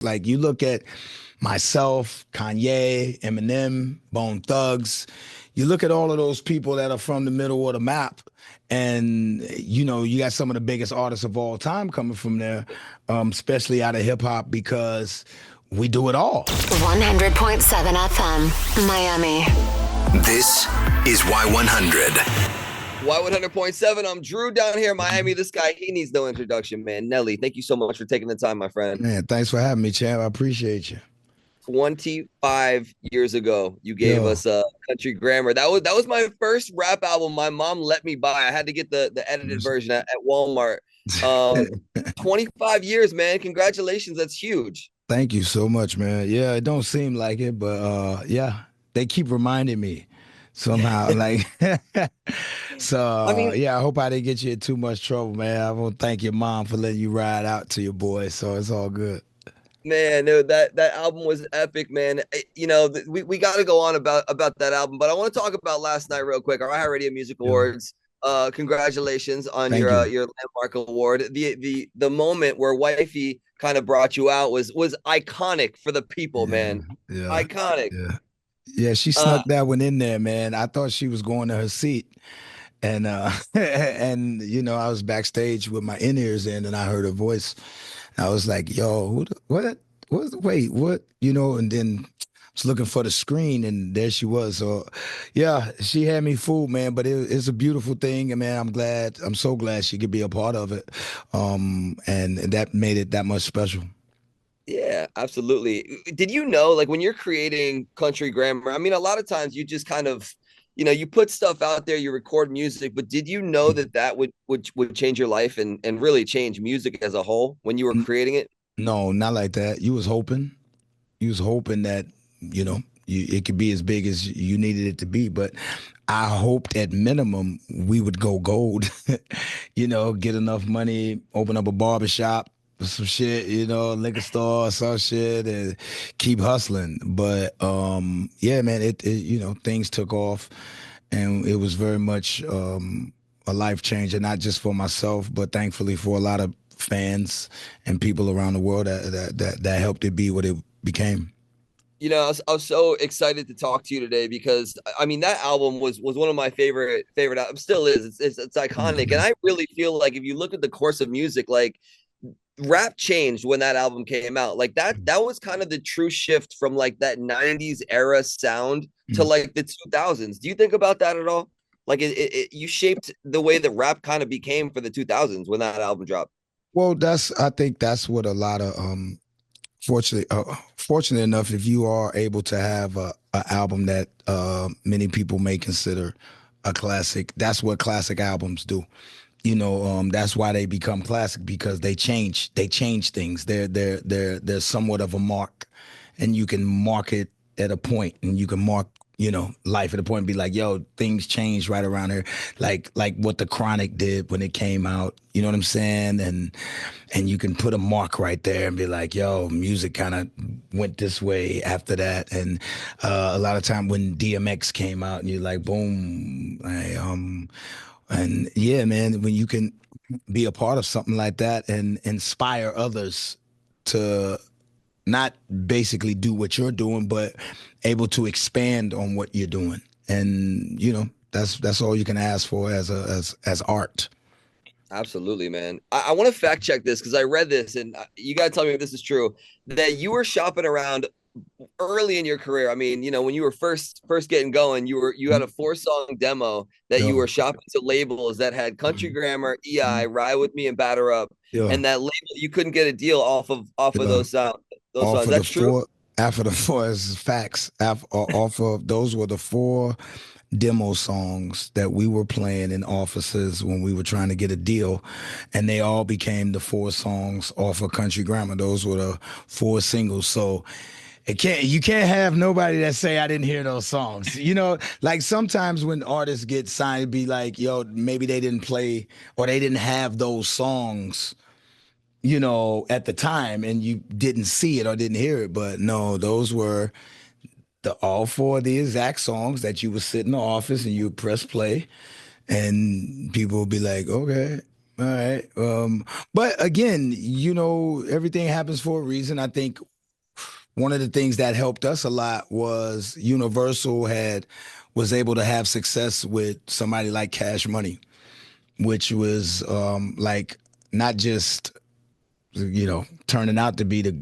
Like you look at myself, Kanye, Eminem, Bone Thugs. You look at all of those people that are from the middle of the map, and you got some of the biggest artists of all time coming from there, especially out of hip hop because we do it all. 100.7 FM, Miami. This is Y100. Y100.7. I'm Drew down here in Miami. This guy, he needs no introduction, man. Nelly, thank you so much for taking the time, my friend. Man, thanks for having me, champ. I appreciate you. 25 years ago, you gave Yo. us Country Grammar. That was my first rap album my mom let me buy. I had to get the edited version at Walmart. 25 years, man. Congratulations. That's huge. Thank you so much, man. Yeah, it don't seem like it, but yeah, they keep reminding me somehow. Like, so I mean, yeah, I hope I didn't get you in too much trouble, man. I want to thank your mom for letting you ride out to your boy, so it's all good. man, no, that album was epic, man. We got to go on about that album, but I want to talk about last night real quick. Our iHeartRadio Music Awards. Congratulations on Thank your landmark award. The moment where Wifey kind of brought you out was iconic for the people, man. Yeah, Iconic. yeah. She snuck that one in there, man. I thought she was going to her seat, and and I was backstage with my in-ears in, and I heard her voice. I was like, yo, wait, what? And then I was looking for the screen, and there she was. So, yeah, she had me fooled, man. But it's a beautiful thing, and man, I'm so glad she could be a part of it, and that made it that much special. Yeah, absolutely. Did you know, like when you're creating Country Grammar, I mean, a lot of times you just kind of, you put stuff out there, you record music, but did you know that would change your life and really change music as a whole when you were creating it? No, not like that. You was hoping that, it could be as big as you needed it to be. But I hoped at minimum we would go gold, get enough money, open up a barbershop, some shit, liquor store, some shit, and keep hustling. But yeah, man, things took off, and it was very much a life changer, not just for myself, but thankfully for a lot of fans and people around the world that helped it be what it became. I was so excited to talk to you today because I mean that album was one of my favorite albums. Still is. It's iconic, and I really feel like if you look at the course of music, like rap changed when that album came out. Like that was kind of the true shift from like that 90s era sound to like the 2000s. Do you think about that at all? Like you shaped the way that rap kind of became for the 2000s when that album dropped. Well, I think that's what a lot of fortunate enough, if you are able to have a album that many people may consider a classic, that's what classic albums do. That's why they become classic, because they change things. They're somewhat of a mark, and you can mark it at a point, and you can mark life at a point and be like, yo, things changed right around here, like what the Chronic did when it came out. You know what I'm saying? And you can put a mark right there and be like, yo, music kind of went this way after that. And a lot of time when DMX came out, and you're like, boom, and yeah, man, when you can be a part of something like that and inspire others to not basically do what you're doing, but able to expand on what you're doing. And, that's all you can ask for as art. Absolutely, man. I want to fact check this because I read this, and you got to tell me if this is true, that you were shopping around early in your career. I mean, when you were first getting going, you had a 4-song demo that you were shopping to labels that had Country Grammar, EI, Ride With Me, and Batter Up. And that label, you couldn't get a deal off of those songs. That's true. After the four is facts. Off of those were the 4 demo songs that we were playing in offices when we were trying to get a deal, and they all became the 4 songs off of Country Grammar. Those were the 4 singles. So you can't have nobody that say I didn't hear those songs. Like sometimes when artists get signed, it'd be like, yo, maybe they didn't play or they didn't have those songs at the time, and you didn't see it or didn't hear it. But no, those were all 4 of the exact songs that you would sit in the office and you would press play, and people would be like, okay, All right. But again, everything happens for a reason. I think one of the things that helped us a lot was Universal was able to have success with somebody like Cash Money, which was like not just turning out to be the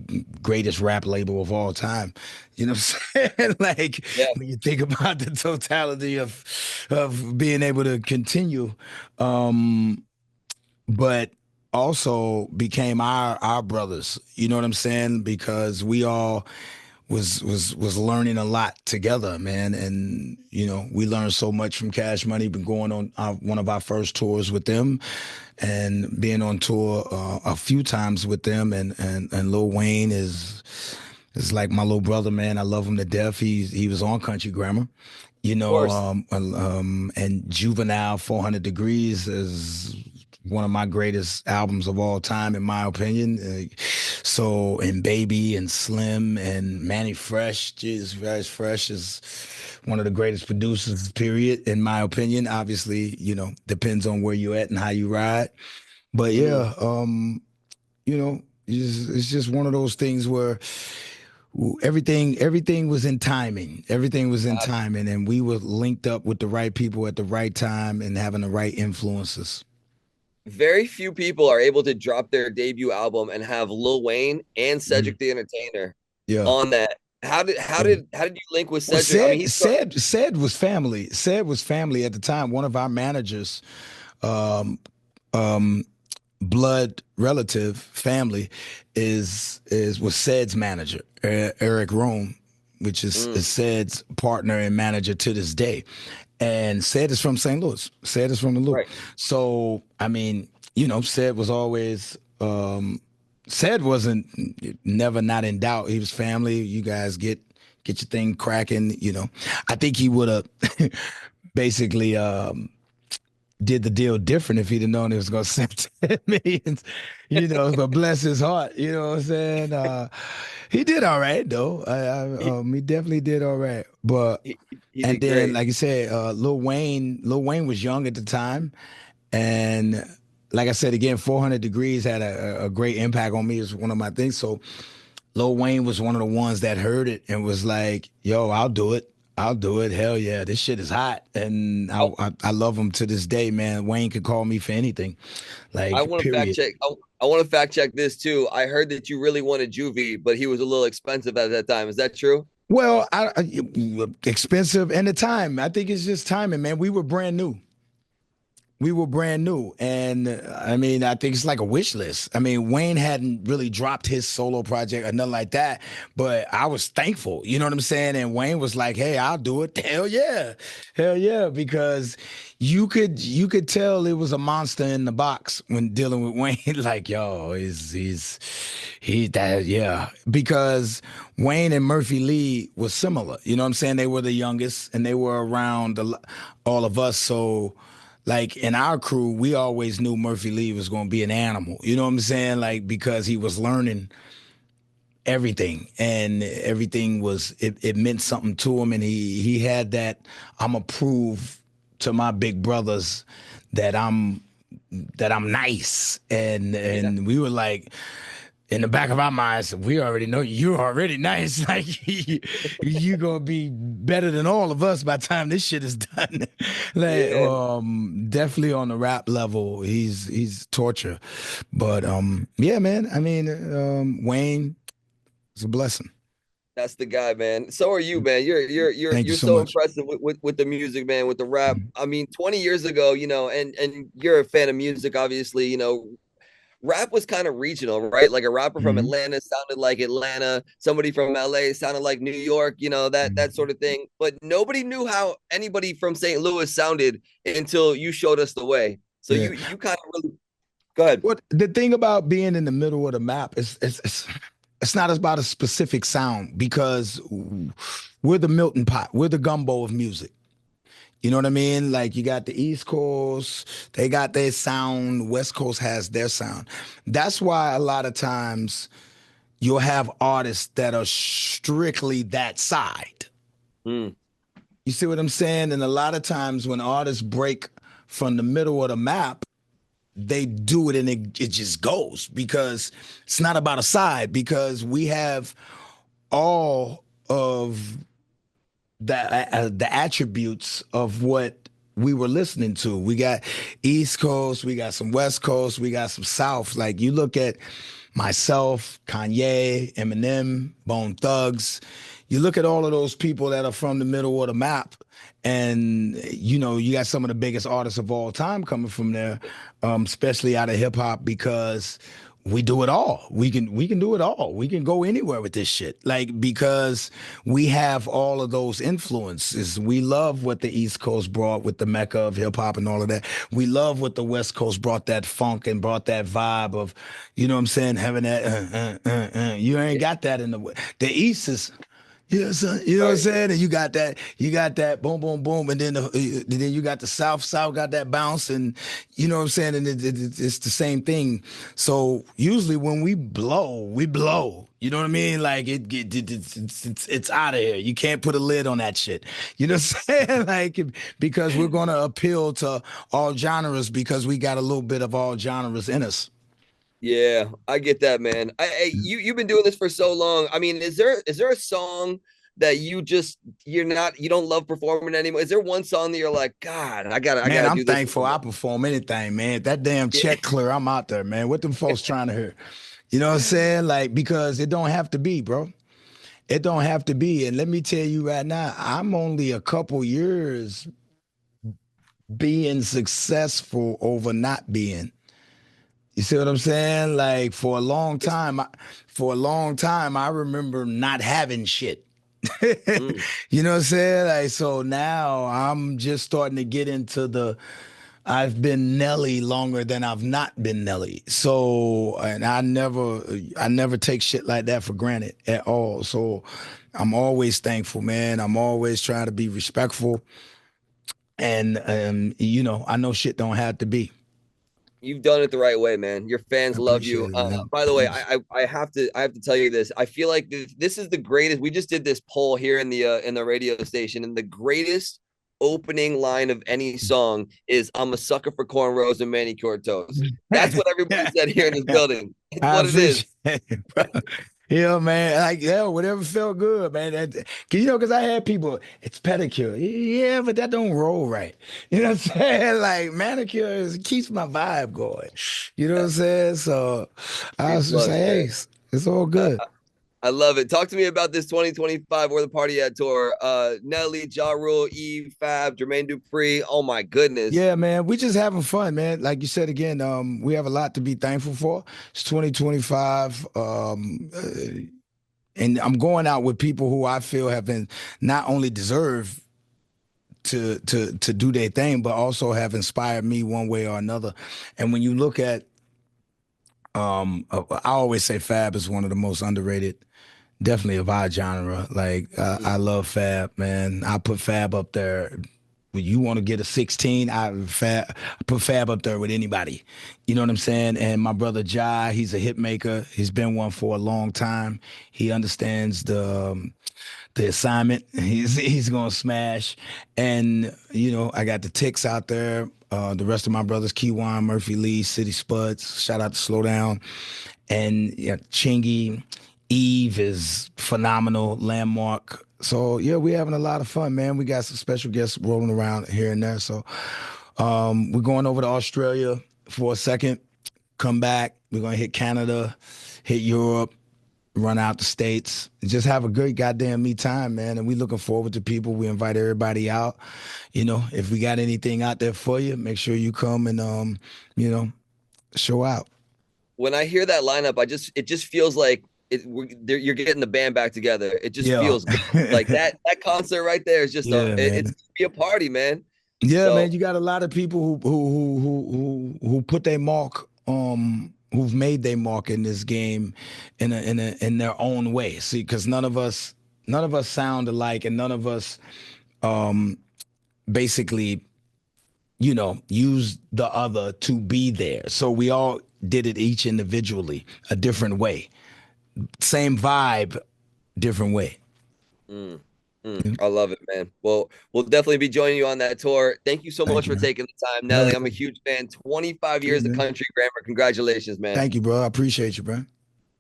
greatest rap label of all time. You know what I'm saying? Like Yeah, when you think about the totality of being able to continue, but also became our brothers. You know what I'm saying? Because we all was learning a lot together, man. And we learned so much from Cash Money. Been going on one of our first tours with them, and being on tour a few times with them. And Lil Wayne is like my little brother, man. I love him to death. He was on Country Grammar. of course. And Juvenile 400 Degrees is one of my greatest albums of all time, in my opinion. And Baby and Slim and Manny Fresh, Fresh is one of the greatest producers, period, in my opinion. Obviously, depends on where you're at and how you ride. But Mhm. yeah, it's just one of those things where everything was in timing. Everything was in timing, and we were linked up with the right people at the right time and having the right influences. Very few people are able to drop their debut album and have Lil Wayne and Mhm. Cedric the Entertainer Yeah. on that. How did you link with Well, Cedric? I mean, Said was family. Said was family at the time. One of our managers, um, um, blood relative family, was Said's manager, Eric Rome, which is Said's partner and manager to this day. And Said is from St. Louis. Said is from the Loop. right. So I mean, Said was always. Said wasn't never not in doubt. He was family. You guys get your thing cracking. I think he would have basically did the deal different if he'd have known it was going to send 10 millions. But bless his heart. You know what I'm saying? He did all right though. He, He definitely did all right. But he, he and did then, great. like I said, Lil Wayne was young at the time, and like I said again, 400 Degrees had a great impact on me. It's one of my things. So Lil Wayne was one of the ones that heard it and was like, "Yo, I'll do it. I'll do it. Hell yeah, this shit is hot." And I, I love him to this day, man. Wayne could call me for anything, I like want to fact period. check. I want to fact check this too. I heard that you really wanted Juvie, but he was a little expensive at that time. Is that true? Well, expensive and the time. I think it's just timing, man. We were brand new. We were brand new, and I mean, I think it's like a wish list. I mean, Wayne hadn't really dropped his solo project or nothing like that, but I was thankful. You know what I'm saying? And Wayne was like, "Hey, I'll do it." Hell yeah, because you could tell it was a monster in the box when dealing with Wayne. Like, yo, he that yeah, because Wayne and Murphy Lee was similar. You know what I'm saying? They were the youngest, and they were around all of us, so like in our crew, we always knew Murphy Lee was going to be an animal. You know what I'm saying? Like because he was learning everything, and everything it meant something to him, and he had that I'm gonna prove to my big brothers that I'm nice, and Yeah. and we were like in the back of our minds, we already know you're already nice. Like you gonna be better than all of us by the time this shit is done. Like, Yeah. definitely on the rap level, he's torture. But yeah, man. I mean, Wayne is a blessing. That's the guy, man. So are you, man. You're you're you're Thank you you're so so much. impressive with the music, man, with the rap. I mean, 20 years ago, and you're a fan of music, obviously, rap was kind of regional, right? Like a rapper from Mhm. Atlanta sounded like Atlanta, somebody from LA sounded like New York, that Mhm. sort of thing. But nobody knew how anybody from St. Louis sounded until you showed us the way. So Yeah. you kind of really go ahead. What the thing about being in the middle of the map is it's not about a specific sound because we're the melting pot. We're the gumbo of music. You know what I mean? Like you got the East Coast, they got their sound. West Coast has their sound. That's why a lot of times you'll have artists that are strictly that side. Mm, You see what I'm saying? And a lot of times when artists break from the middle of the map, they do it and it just goes, because it's not about a side, because we have all of the attributes of what we were listening to. We got East Coast, we got some West Coast, we got some South. Like you look at myself, Kanye, Eminem, Bone Thugs. You look at all of those people that are from the middle of the map, and you know you got some of the biggest artists of all time coming from there, especially out of hip hop, because we do it all. We can do it all. We can go anywhere with this shit. Like, because we have all of those influences. We love what the East Coast brought with the Mecca of hip hop and all of that. We love what the West Coast brought, that funk and brought that vibe of, you know what I'm saying, having that You ain't got that in the East is. Yeah, son. You know what I'm saying? And you got that boom, boom, boom, and then then you got the South got that bounce, and you know what I'm saying? And it's the same thing. So usually when we blow, we blow. You know what I mean? Like it's out of here. You can't put a lid on that shit. You know what I'm saying? Like, because we're gonna appeal to all genres, because we got a little bit of all genres in us. Yeah, I get that, man. You've been doing this for so long. I mean, is there a song that you don't love performing anymore? Is there one song that you're like, God, I Man, gotta I'm do this? thankful I perform anything, man. That damn check clear, I'm out there, man. What them folks trying to hear? You know what I'm saying? Like, because it don't have to be, bro. It don't have to be. And let me tell you right now, I'm only a couple years being successful over not being. You see what I'm saying? Like, for a long time, I remember not having shit. Mm. You know what I'm saying? Like, so now I'm just starting to get into I've been Nelly longer than I've not been Nelly. So, and I never take shit like that for granted at all. So I'm always thankful, man. I'm always trying to be respectful. And, you know, I know shit don't have to be. You've done it the right way, man. Your fans I love appreciate you. it, man. By the way, Thanks. I have to tell you this. I feel like this is the greatest. We just did this poll here in the radio station, and the greatest opening line of any song is "I'm a sucker for cornrows and manicured toes." That's what everybody said here in this building. It's I what it is. appreciate it, bro. Yeah, man. Like, yeah, whatever felt good, man. You know, because I had people, it's pedicure. Yeah, but that don't roll right. You know what I'm saying? Like, manicure keeps my vibe going. You know what I'm saying? So I B was just plus, like, hey, man. it's all good. I love it. Talk to me about this 2025 Where the Party At tour. Nelly, Ja Rule, Eve, Fab, Jermaine Dupri. Oh my goodness. Yeah, man, we just having fun, man. Like you said again, we have a lot to be thankful for. It's 2025. And I'm going out with people who I feel have been not only deserve to do their thing, but also have inspired me one way or another. And when you look at, I always say Fab is one of the most underrated, definitely of our genre. Like I love Fab, man. I put Fab up there. When you want to get a 16, I put Fab up there with anybody. You know what I'm saying? And my brother Jai, he's a hit maker. He's been one for a long time. He understands the assignment. He's gonna smash. And you know, I got the Ticks out there. The rest of my brothers, Keywan, Murphy Lee, City Spuds. Shout out to Slow Down. And yeah, Chingy, Eve is phenomenal. Landmark. So yeah, we're having a lot of fun, man. We got some special guests rolling around here and there. So we're going over to Australia for a second. Come back. We're gonna hit Canada, hit Europe, run out the States, just have a great goddamn me time, man. And we looking forward to people. We invite everybody out. You know, if we got anything out there for you, make sure you come and you know, show out. When I hear that lineup, it just feels like you're getting the band back together. It just Yeah. feels good. Like that concert right there is just Yeah, it's man. gonna be a party, man. Yeah, So man. You got a lot of people who put their mark, who've made their mark in this game in their own way. See, because none of us sound alike, and none of us basically, you know, use the other to be there. So we all did it each individually, a different way. Same vibe, different way. mm, I love it, man. Well, we'll definitely be joining you on that tour. Thank you so Thank much you, for man. taking the time, Hell Nelly. I'm a yeah. huge fan. 25 See you, years of man. country grammar. Congratulations, man. Thank you, bro. I appreciate you, bro.